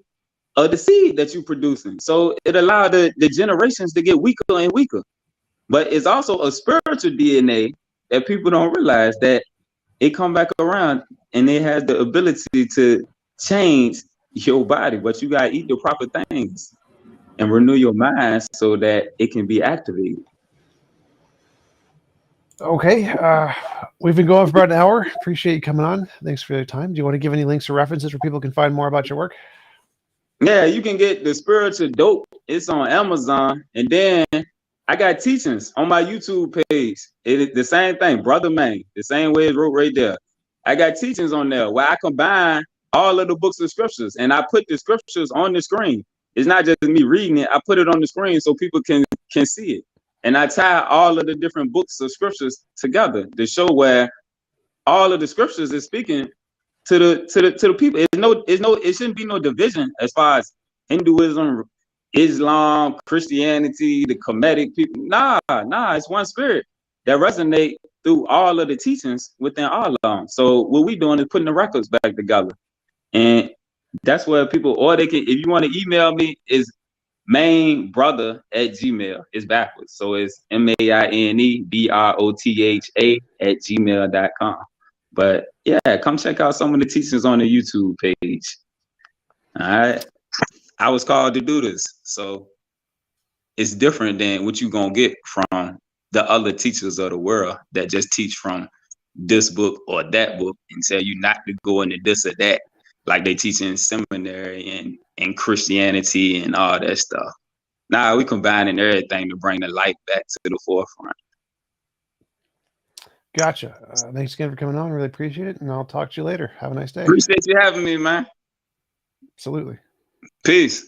of the seed that you're producing. So it allowed the generations to get weaker and weaker. But it's also a spiritual DNA that people don't realize, that it come back around and it has the ability to change your body. But you gotta eat the proper things and renew your mind so that it can be activated. Okay, we've been going for about an hour. Appreciate you coming on. Thanks for your time. Do you want to give any links or references where people can find more about your work? Yeah, you can get the Spiritual Dope. It's on Amazon. And then I got teachings on my YouTube page. It's the same thing, Brother Maine, the same way it's wrote right there. I got teachings on there where I combine all of the books of scriptures, and I put the scriptures on the screen. It's not just me reading it. I put it on the screen so people can see it. And I tie all of the different books of scriptures together to show where all of the scriptures is speaking to the people. It shouldn't be no division as far as Hinduism, Islam, Christianity, the Kemetic people. Nah, it's one spirit that resonate through all of the teachings within all of them. So what we doing is putting the records back together. And that's where people, or they can, if you want to email me, is mainebrotha@gmail. It's backwards. So it's MAINEBROTHA@gmail.com. But yeah, come check out some of the teachings on the YouTube page. All right. I was called to do this. So it's different than what you're going to get from the other teachers of the world that just teach from this book or that book and tell you not to go into this or that, like they teach in seminary and Christianity and all that stuff. Nah, we combining everything to bring the light back to the forefront. Gotcha. Thanks again for coming on. Really appreciate it. And I'll talk to you later. Have a nice day. Appreciate you having me, man. Absolutely. Peace.